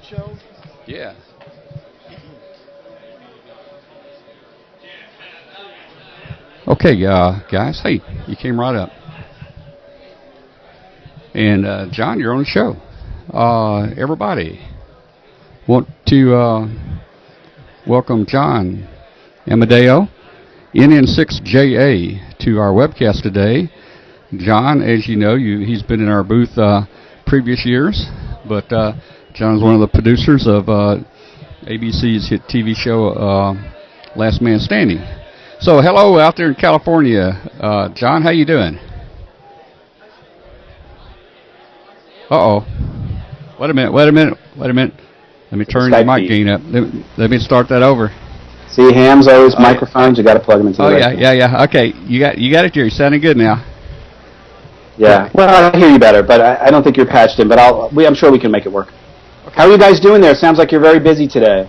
show? Yeah. Okay, guys. Hey, you came right up. And John, you're on the show. Everybody, want to welcome John Amodeo, NN6JA, to our webcast today. John, as you know, he's been in our booth previous years, but John is one of the producers of ABC's hit TV show Last Man Standing. So, hello out there in California, John. How you doing? Uh-oh. Wait a minute. Let me turn the mic gain up. Let me start that over. See, hams always microphones. You got to plug them into the right. Yeah. Okay, you got it here. You're sounding good now. Yeah. Well, I hear you better, but I don't think you're patched in. But I'm sure we can make it work. Okay. How are you guys doing there? Sounds like you're very busy today.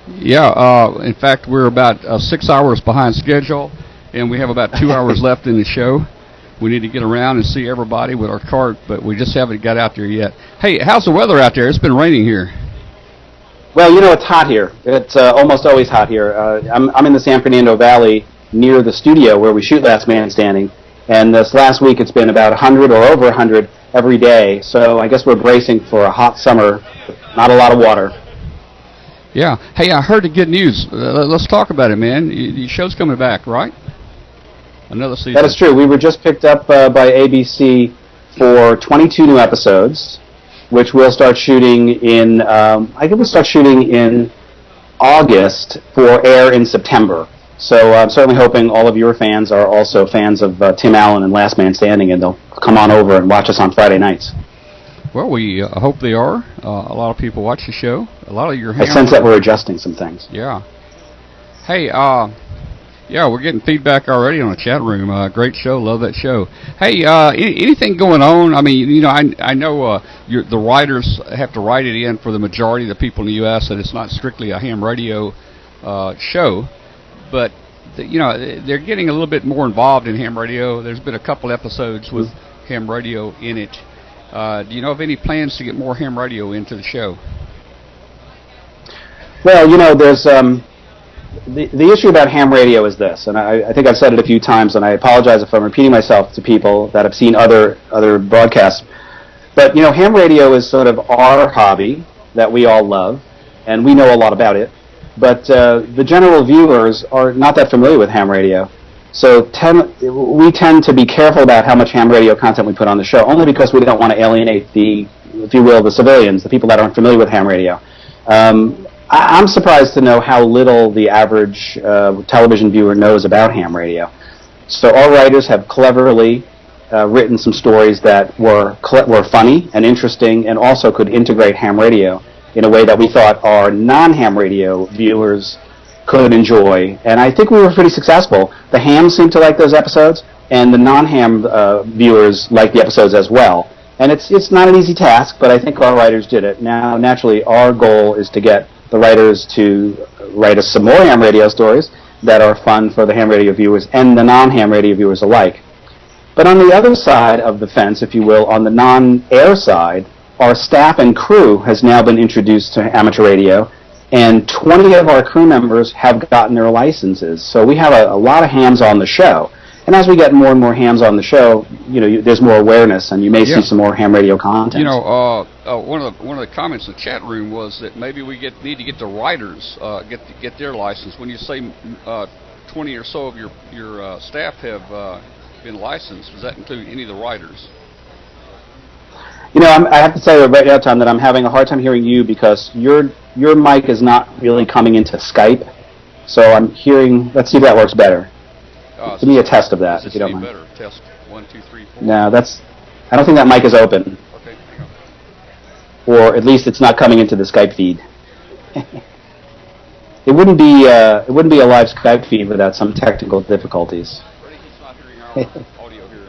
Yeah. In fact, we're about 6 hours behind schedule, and we have about 2 hours left in the show. We need to get around and see everybody with our cart, but we just haven't got out there yet. Hey, how's the weather out there? It's been raining here. Well, it's hot here. It's almost always hot here. I'm in the San Fernando Valley near the studio where we shoot Last Man Standing, and this last week it's been about 100 or over 100 every day, so I guess we're bracing for a hot summer, not a lot of water. Yeah. Hey, I heard the good news. Let's talk about it, man. The show's coming back, right? Another season. That is true. We were just picked up by ABC for 22 new episodes, which we'll start shooting in, I think we'll start shooting in August for air in September. So I'm certainly hoping all of your fans are also fans of Tim Allen and Last Man Standing, and they'll come on over and watch us on Friday nights. Well, we hope they are. A lot of people watch the show. A lot of your I sense that we're adjusting some things. Yeah. Hey, yeah, we're getting feedback already on the chat room. Great show, love that show. Hey, anything going on? I mean, I know the writers have to write it in for the majority of the people in the U.S. that it's not strictly a ham radio show, but they're getting a little bit more involved in ham radio. There's been a couple episodes with ham radio in it. Do you know of any plans to get more ham radio into the show? Well, there's the issue about ham radio is this, and I think I've said it a few times, and I apologize if I'm repeating myself to people that have seen other broadcasts. But ham radio is sort of our hobby that we all love, and we know a lot about it. But the general viewers are not that familiar with ham radio. So we tend to be careful about how much ham radio content we put on the show, only because we don't want to alienate if you will, the civilians, the people that aren't familiar with ham radio. I'm surprised to know how little the average television viewer knows about ham radio. So our writers have cleverly written some stories that were funny and interesting, and also could integrate ham radio in a way that we thought our non-ham radio viewers could enjoy, and I think we were pretty successful. The hams seemed to like those episodes, and the non-ham viewers liked the episodes as well. And it's not an easy task, but I think our writers did it. Now, naturally, our goal is to get the writers to write us some more ham radio stories that are fun for the ham radio viewers and the non-ham radio viewers alike. But on the other side of the fence, if you will, on the non-air side, our staff and crew has now been introduced to amateur radio, and 20 of our crew members have gotten their licenses. So we have a lot of hams on the show. And as we get more and more hams on the show, there's more awareness, and you may see some more ham radio content. One of the comments in the chat room was that maybe we need to get the writers get their license. When you say 20 or so of your staff have been licensed, does that include any of the writers? I have to tell you right now, Tom, that I'm having a hard time hearing you because your mic is not really coming into Skype. So I'm hearing. Let's see if that works better. Give me a test of that, if you don't mind. Better. Test 1, 2, 3, 4. No, I don't think that mic is open. Okay, hang on. Or at least it's not coming into the Skype feed. It wouldn't be a live Skype feed without some technical difficulties. He's not hearing our audio here.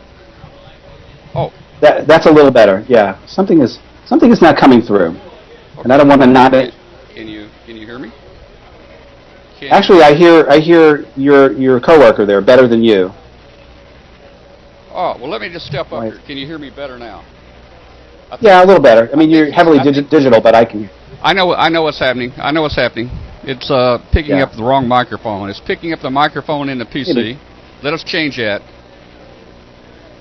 Oh. That's a little better. Yeah, something is not coming through, okay. And I don't want to not it. Can you hear me? Actually, I hear your coworker there better than you. Oh well, let me just step up here. Can you hear me better now? Yeah, a little better. I mean, you're heavily digital, but I can. I know what's happening. I know what's happening. It's picking up the wrong microphone. It's picking up the microphone in the PC. Let us change that.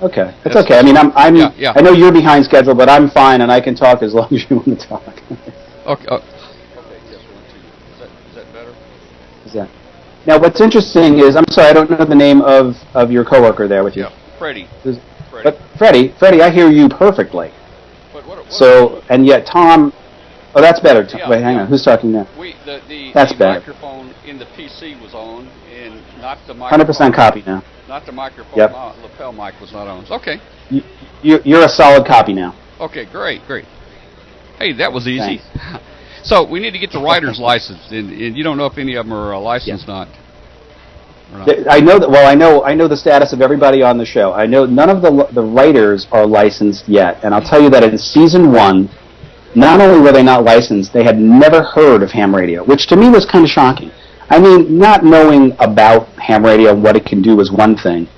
Okay, it's okay. I mean, I know you're behind schedule, but I'm fine, and I can talk as long as you want to talk. Okay. Okay. Yes, 1, 2. Is that better? Is that? Now, what's interesting is, I'm sorry, I don't know the name of your coworker there with you. Yeah, Freddie. But Freddie, I hear you perfectly. But what so, and yet Tom. Oh, that's better. Wait, hang on. Who's talking now? The better. Microphone in the PC was on, and not the microphone. 100% copy now. Not the microphone. Yep. Lapel mic was not on. Okay. You're a solid copy now. Okay, great. Hey, that was easy. So we need to get the writer's license, and you don't know if any of them are licensed or not. I know that. Well, I know the status of everybody on the show. I know none of the writers are licensed yet, and I'll tell you that in season 1, not only were they not licensed, they had never heard of ham radio, which to me was kind of shocking. I mean, not knowing about ham radio and what it can do is one thing.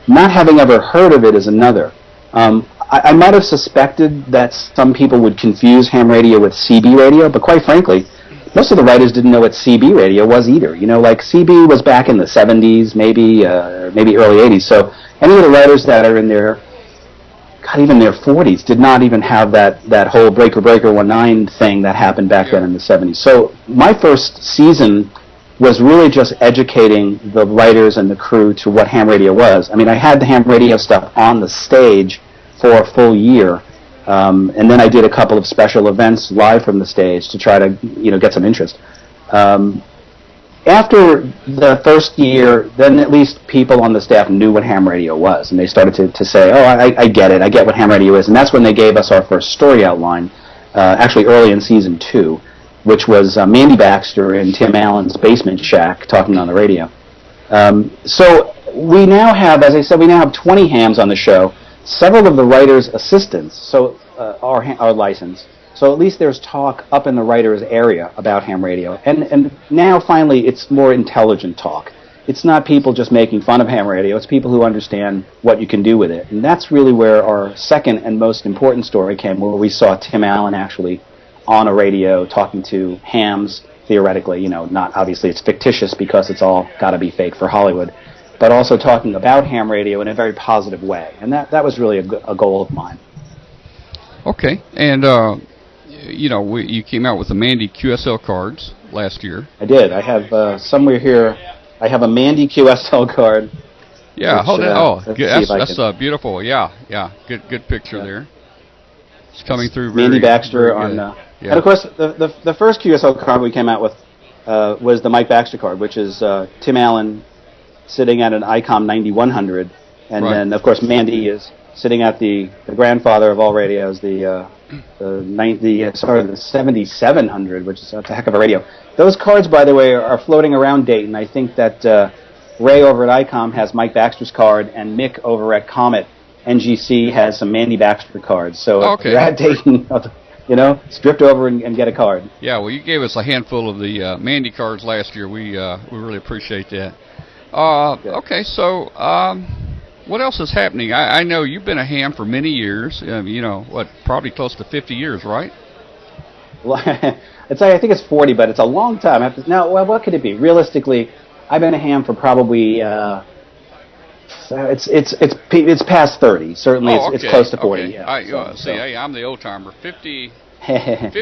Not having ever heard of it is another. I might have suspected that some people would confuse ham radio with CB radio, but quite frankly, most of the writers didn't know what CB radio was either. You know, like CB was back in the 70s, maybe early 80s. So any of the writers that are in their, even their 40s did not even have that whole Breaker 19 thing that happened back then in the 70s. So my first season was really just educating the writers and the crew to what ham radio was. I mean, I had the ham radio stuff on the stage for a full year, and then I did a couple of special events live from the stage to try to, get some interest. After the first year, then at least people on the staff knew what ham radio was, and they started to say, oh, I get it, I get what ham radio is, and that's when they gave us our first story outline, actually early in season 2, which was Mandy Baxter in Tim Allen's basement shack talking on the radio. So we now have, as I said, 20 hams on the show. Several of the writers' assistants are licensed. So at least there's talk up in the writers' area about ham radio. And now, finally, it's more intelligent talk. It's not people just making fun of ham radio. It's people who understand what you can do with it. And that's really where our second and most important story came, where we saw Tim Allen actually on a radio talking to hams, theoretically. Not obviously it's fictitious because it's all got to be fake for Hollywood, but also talking about ham radio in a very positive way. And that was really a goal of mine. Okay. And, you came out with the Mandy QSL cards last year. I did. I have somewhere here, I have a Mandy QSL card. Yeah, which, hold it. That's beautiful. Yeah. Good picture there. It's coming through very, Mandy Baxter very on... And, of course, the first QSL card we came out with was the Mike Baxter card, which is Tim Allen sitting at an ICOM 9100, and then, of course, Mandy is sitting at the grandfather of all radios, the 7700, which is a heck of a radio. Those cards, by the way, are floating around Dayton. I think that Ray over at ICOM has Mike Baxter's card, and Mick over at Comet NGC has some Mandy Baxter cards. So if you're at Dayton, drift over and get a card. Yeah, well, you gave us a handful of the Mandy cards last year. We really appreciate that. Okay, so what else is happening? I know you've been a ham for many years. Probably close to 50 years, right? Well, I think it's 40, but it's a long time. What could it be? Realistically, I've been a ham for probably it's past 30. Certainly, it's close to 40. Okay. Yeah. I'm the old timer. 50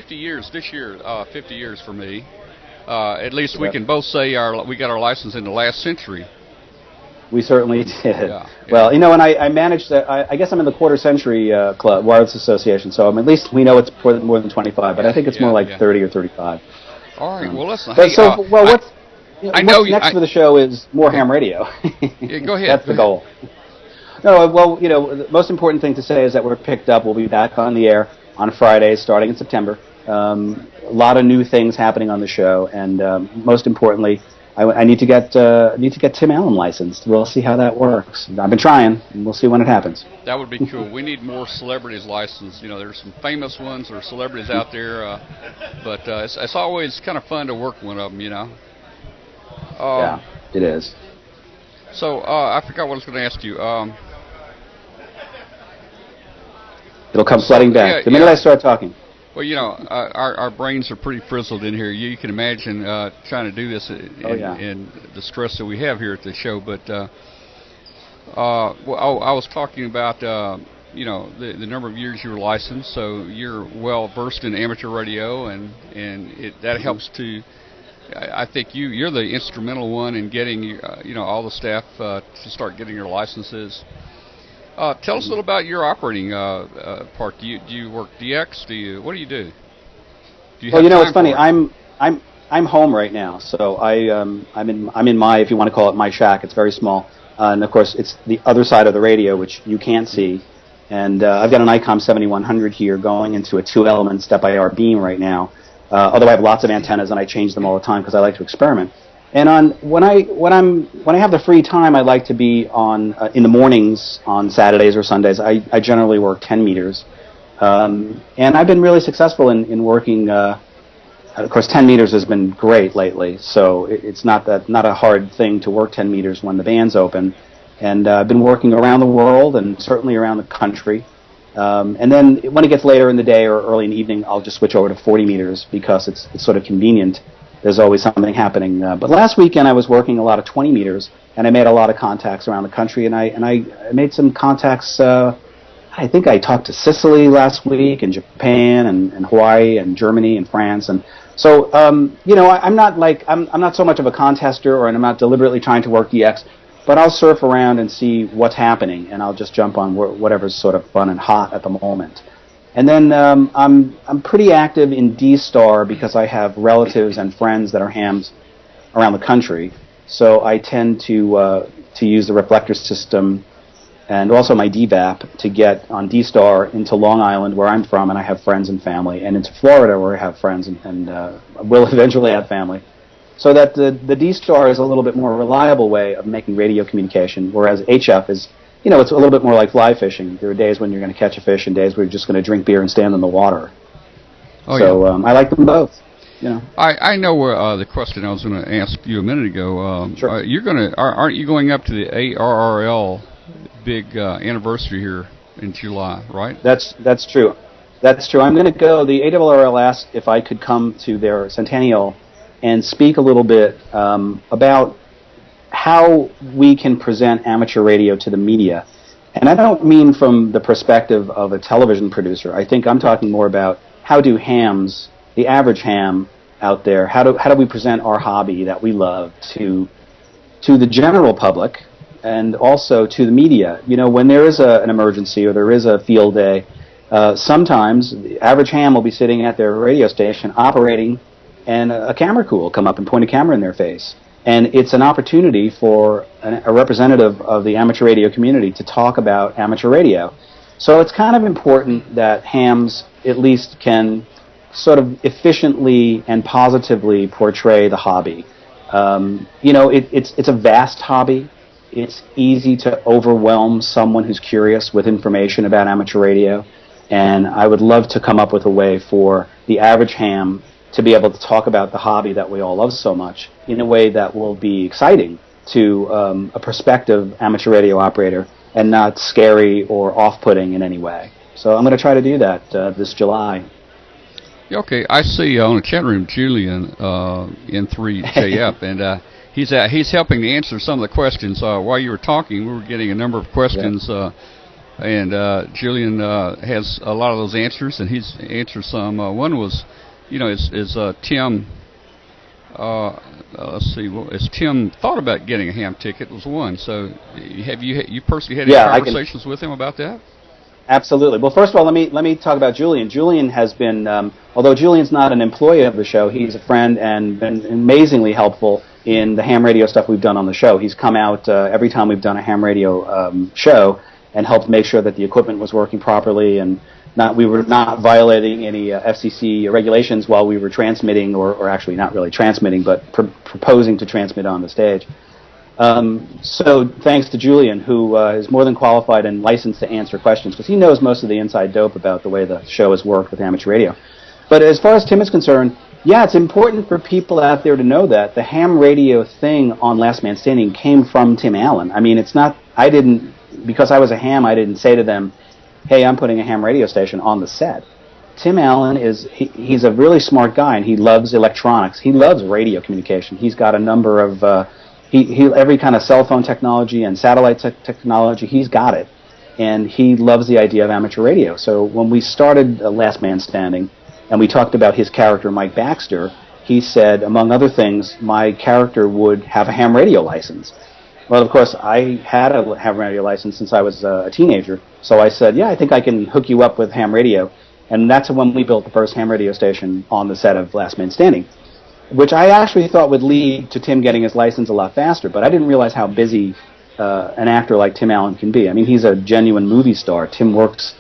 years this year. 50 years for me. At least we can both say we got our license in the last century. We certainly did. Yeah. Well, and I managed that. I guess I'm in the Quarter Century Club, Wireless Association, so at least we know it's more than 25, but I think it's more like 30 or 35. All right, well, listen. What's next for the show is more ham radio. Yeah, go ahead. That's the goal. No, well, the most important thing to say is that we're picked up. We'll be back on the air on Fridays starting in September. A lot of new things happening on the show, and most importantly, I need to get Tim Allen licensed. We'll see how that works. I've been trying, and we'll see when it happens. That would be cool. We need more celebrities licensed. There's some famous ones. There are celebrities out there, but it's always kind of fun to work one of them. Yeah, it is. So I forgot what I was going to ask you. It'll come flooding back the minute I start talking. Well, you know, our brains are pretty frizzled in here. You can imagine trying to do this in the stress that we have here at the show. But well, I was talking about you know the number of years you were licensed, so you're well versed in amateur radio, and that helps to. I think you're the instrumental one in getting you know all the staff to start getting your licenses. Tell us a little about your operating part. Do you work DX? What do you do? Well, you know, it's funny. I'm home right now, so I'm in my, if you want to call it, my shack. It's very small, and of course it's the other side of the radio, which you can't see. And I've got an ICOM 7100 here going into a 2-element step-IR beam right now. Although I have lots of antennas and I change them all the time because I like to experiment. And when I have the free time, I like to be on in the mornings on Saturdays or Sundays. I generally work 10 meters, and I've been really successful in working. Of course, 10 meters has been great lately, so it's not a hard thing to work 10 meters when the band's open. And I've been working around the world and certainly around the country. And then when it gets later in the day or early in the evening, I'll just switch over to 40 meters because it's sort of convenient. There's always something happening. But last weekend I was working a lot of 20 meters, and I made a lot of contacts around the country. And I made some contacts. I think I talked to Sicily last week, and Japan, and Hawaii, and Germany, and France. And so you know, I'm not so much of a contester, or I'm not deliberately trying to work DX. But I'll surf around and see what's happening, and I'll just jump on whatever's sort of fun and hot at the moment. And then I'm pretty active in D-Star because I have relatives and friends that are hams around the country. So I tend to use the reflector system and also my DVAP to get on D-Star into Long Island, where I'm from, and I have friends and family, and into Florida, where I have friends and will eventually have family. So that the D-Star is a little bit more reliable way of making radio communication, whereas HF is, you know, it's a little bit more like fly fishing. There are days when you're going to catch a fish and days where you're just going to drink beer and stand in the water. Oh, so yeah. I like them both. You know. I know the question I was going to ask you a minute ago. Sure. Aren't you going up to the ARRL big anniversary here in July, right? That's true. That's true. I'm going to go. The ARRL asked if I could come to their centennial and speak a little bit about how we can present amateur radio to the media. And I don't mean from the perspective of a television producer. I think I'm talking more about how do hams, the average ham out there, how do we present our hobby that we love to the general public and also to the media. You know, when there is an emergency or there is a field day, sometimes the average ham will be sitting at their radio station operating, and a camera crew will come up and point a camera in their face. And it's an opportunity for a representative of the amateur radio community to talk about amateur radio. So it's kind of important that hams at least can sort of efficiently and positively portray the hobby. You know, it's a vast hobby. It's easy to overwhelm someone who's curious with information about amateur radio. And I would love to come up with a way for the average ham to be able to talk about the hobby that we all love so much in a way that will be exciting to a prospective amateur radio operator and not scary or off-putting in any way. So I'm going to try to do that this July. Okay, I see on the chat room Julian N3JF, and he's helping to answer some of the questions. While you were talking, we were getting a number of questions, and Julian has a lot of those answers, and he's answered some. One was, you know, is Tim, let's see, is Tim thought about getting a ham ticket was one. So have you personally had any conversations with him about that? Absolutely. Well, first of all, let me talk about Julian. Julian has been, although Julian's not an employee of the show, he's a friend and been amazingly helpful in the ham radio stuff we've done on the show. He's come out every time we've done a ham radio show and helped make sure that the equipment was working properly and we were not violating any FCC regulations while we were transmitting, or actually not really transmitting, but proposing to transmit on the stage. So thanks to Julian, who is more than qualified and licensed to answer questions, because he knows most of the inside dope about the way the show has worked with amateur radio. But as far as Tim is concerned, yeah, it's important for people out there to know that the ham radio thing on Last Man Standing came from Tim Allen. I mean, it's not, because I was a ham, I didn't say to them, hey, I'm putting a ham radio station on the set. Tim Allen he's a really smart guy, and he loves electronics. He loves radio communication. He's got a number of every kind of cell phone technology and satellite technology. He's got it, and he loves the idea of amateur radio. So when we started Last Man Standing, and we talked about his character Mike Baxter, he said, among other things, my character would have a ham radio license. Well, of course, I had a ham radio license since I was a teenager, so I said, yeah, I think I can hook you up with ham radio. And that's when we built the first ham radio station on the set of Last Man Standing, which I actually thought would lead to Tim getting his license a lot faster, but I didn't realize how busy an actor like Tim Allen can be. I mean, he's a genuine movie star. Tim works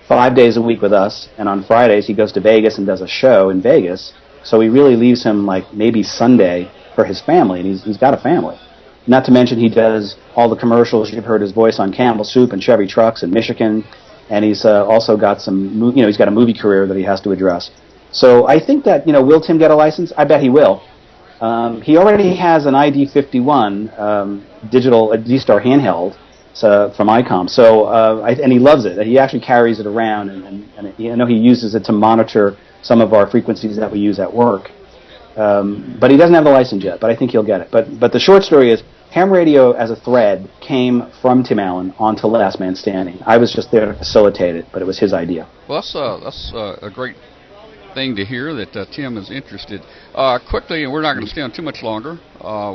5 days a week with us, and on Fridays he goes to Vegas and does a show in Vegas, so he really leaves him like maybe Sunday for his family, and he's got a family. Not to mention he does all the commercials. You've heard his voice on Campbell Soup and Chevy Trucks and Michigan, and he's also got some, he's got a movie career that he has to address. So I think that, will Tim get a license? I bet he will. He already has an ID51 digital D-Star handheld from ICOM, and he loves it. He actually carries it around, and he uses it to monitor some of our frequencies that we use at work. But he doesn't have the license yet, but I think he'll get it. But the short story is, ham radio as a thread came from Tim Allen onto Last Man Standing. I was just there to facilitate it, but it was his idea. Well, that's a great thing to hear that Tim is interested. Quickly, and we're not going to stay on too much longer.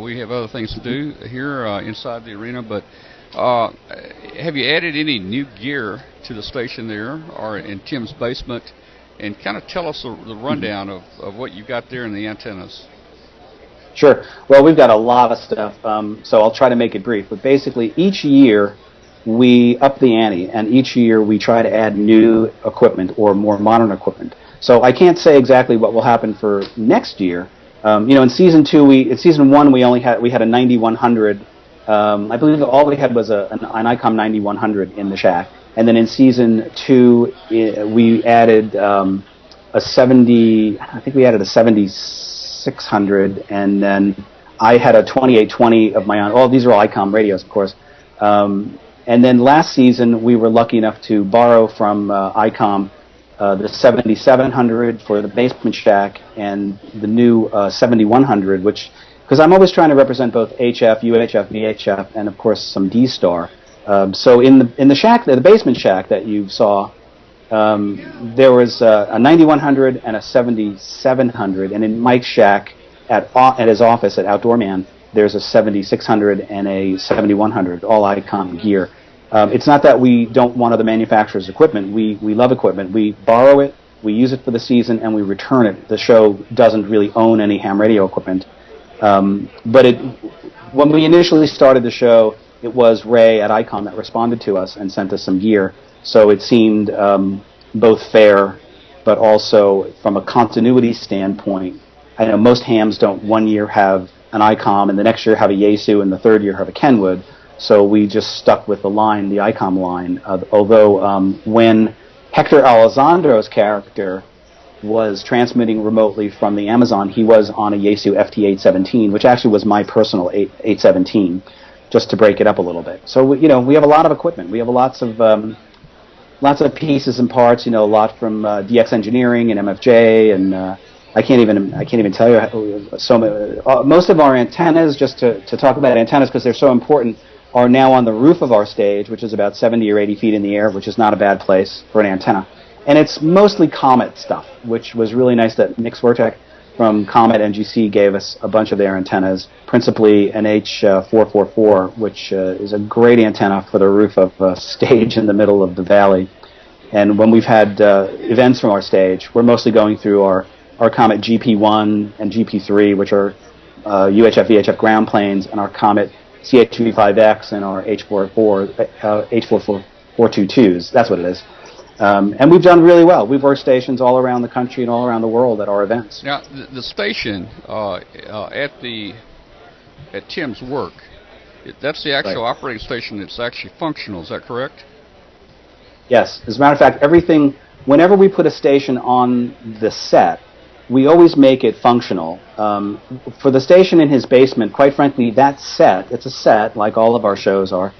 We have other things to do here inside the arena, but have you added any new gear to the station there or in Tim's basement? And kind of tell us the rundown of what you've got there in the antennas. Sure. Well, we've got a lot of stuff, so I'll try to make it brief. But basically, each year we up the ante, and each year we try to add new equipment or more modern equipment. So I can't say exactly what will happen for next year. In season one we had a 9100. I believe all we had was an ICOM 9100 in the shack. And then in season 2, we added a 70. I think we added a 7600, and then I had a 2820 of my own. All these are all ICOM radios, of course. And then last season, we were lucky enough to borrow from ICOM the 7700 for the basement shack and the new 7100, because I'm always trying to represent both HF, UHF, VHF, and of course some D-Star. So in the shack, the basement shack that you saw, there was a 9100 and a 7700, and in Mike's shack at his office at Outdoor Man, there's a 7600 and a 7100, all ICOM gear. It's not that we don't want other manufacturers' equipment. We love equipment. We borrow it, we use it for the season, and we return it. The show doesn't really own any ham radio equipment. But when we initially started the show, it was Ray at ICOM that responded to us and sent us some gear. So it seemed both fair, but also from a continuity standpoint. I know most hams don't one year have an ICOM, and the next year have a Yaesu, and the third year have a Kenwood. So we just stuck with the ICOM line. Although when Hector Alessandro's character was transmitting remotely from the Amazon, he was on a Yaesu FT817, which actually was my personal 817. Just to break it up a little bit. So we have a lot of equipment. We have lots of pieces and parts. A lot from DX Engineering and MFJ, and I can't even tell you most of our antennas. Just to talk about antennas because they're so important, are now on the roof of our stage, which is about 70 or 80 feet in the air, which is not a bad place for an antenna. And it's mostly Comet stuff, which was really nice that Nick Swertek from Comet NGC gave us a bunch of their antennas, principally an H444, which is a great antenna for the roof of a stage in the middle of the valley. And when we've had events from our stage, we're mostly going through our Comet GP1 and GP3, which are UHF, VHF ground planes, and our Comet CH35X and our H422s. That's what it is. And we've done really well. We've worked stations all around the country and all around the world at our events. Now, the station at Tim's work, that's the actual operating station that's actually functional. Is that correct? Yes. As a matter of fact, whenever we put a station on the set, we always make it functional. For the station in his basement, quite frankly, it's a set, like all of our shows are,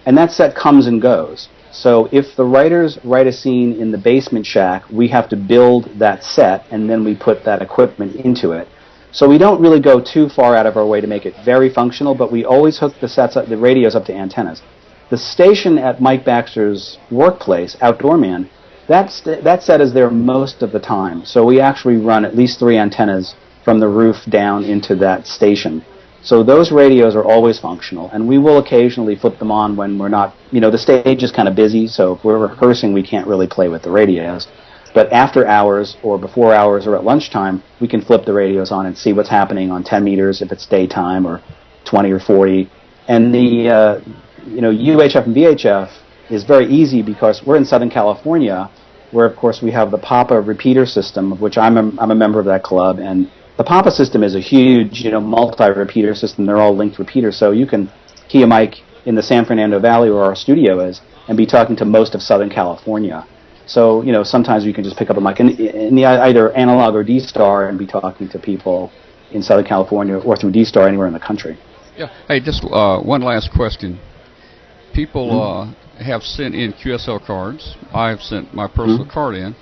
and that set comes and goes. So if the writers write a scene in the basement shack, we have to build that set, and then we put that equipment into it. So we don't really go too far out of our way to make it very functional, but we always hook the radios up to antennas. The station at Mike Baxter's workplace, Outdoor Man, that set is there most of the time. So we actually run at least 3 antennas from the roof down into that station. So those radios are always functional, and we will occasionally flip them on when we're not, the stage is kind of busy, so if we're rehearsing, we can't really play with the radios. But after hours or before hours or at lunchtime, we can flip the radios on and see what's happening on 10 meters if it's daytime, or 20 or 40. And the, UHF and VHF is very easy because we're in Southern California, where, of course, we have the Papa repeater system, of which I'm a member of that club, and the Papa system is a huge, multi-repeater system. They're all linked repeaters, so you can key a mic in the San Fernando Valley where our studio is and be talking to most of Southern California. So, sometimes you can just pick up a mic in the either analog or D-Star and be talking to people in Southern California or through D-Star anywhere in the country. Yeah. Hey, just one last question. People have sent in QSL cards. I have sent my personal card in,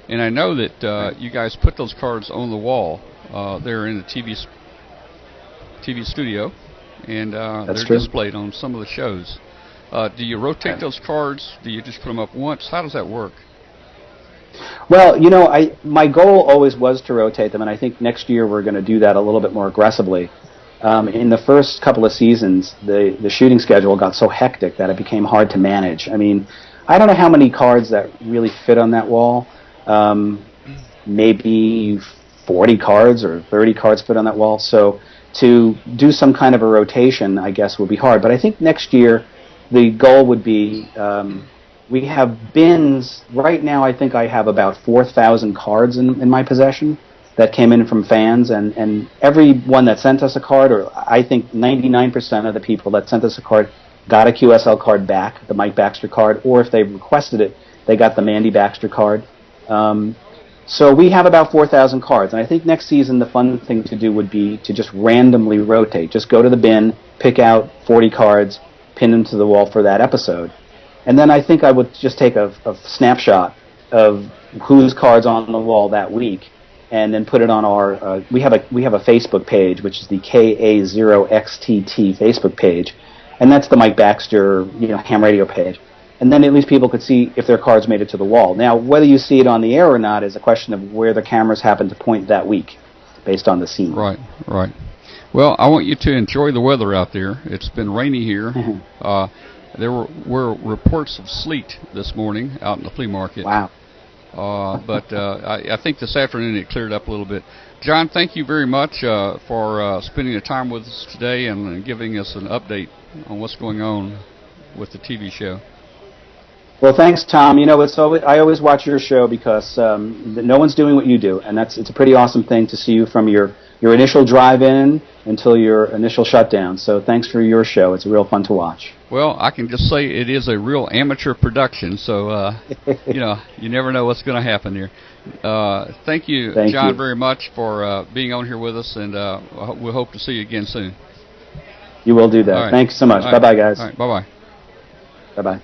and I know that you guys put those cards on the wall. They're in the TV studio, and they're displayed on some of the shows. Do you rotate those cards? Do you just put them up once? How does that work? Well, my goal always was to rotate them, and I think next year we're going to do that a little bit more aggressively. In the first couple of seasons, the shooting schedule got so hectic that it became hard to manage. I mean, I don't know how many cards that really fit on that wall. Maybe 40 cards or 30 cards fit on that wall. So to do some kind of a rotation, I guess, would be hard. But I think next year the goal would be, we have bins. Right now I think I have about 4,000 cards in my possession that came in from fans. And everyone that sent us a card, or I think 99% of the people that sent us a card, got a QSL card back, the Mike Baxter card, or if they requested it, they got the Mandy Baxter card. So we have about 4,000 cards, and I think next season the fun thing to do would be to just randomly rotate. Just go to the bin, pick out 40 cards, pin them to the wall for that episode. And then I think I would just take a snapshot of whose cards on the wall that week, and then put it on our, we have a Facebook page, which is the KA0XTT Facebook page, and that's the Mike Baxter, ham radio page. And then at least people could see if their cards made it to the wall. Now, whether you see it on the air or not is a question of where the cameras happen to point that week, based on the scene. Right. Well, I want you to enjoy the weather out there. It's been rainy here. There were reports of sleet this morning out in the flea market. Wow. But I think this afternoon it cleared up a little bit. John, thank you very much for spending the time with us today and giving us an update on what's going on with the TV show. Well, thanks, Tom. I always watch your show because no one's doing what you do, and it's a pretty awesome thing to see you from your initial drive-in until your initial shutdown. So thanks for your show. It's real fun to watch. Well, I can just say it is a real amateur production, so you never know what's going to happen here. Thank you, John, very much for being on here with us, and we'll hope to see you again soon. You will do that. Right. Thanks so much. Right. Bye-bye, guys. All right. Bye-bye. Bye-bye.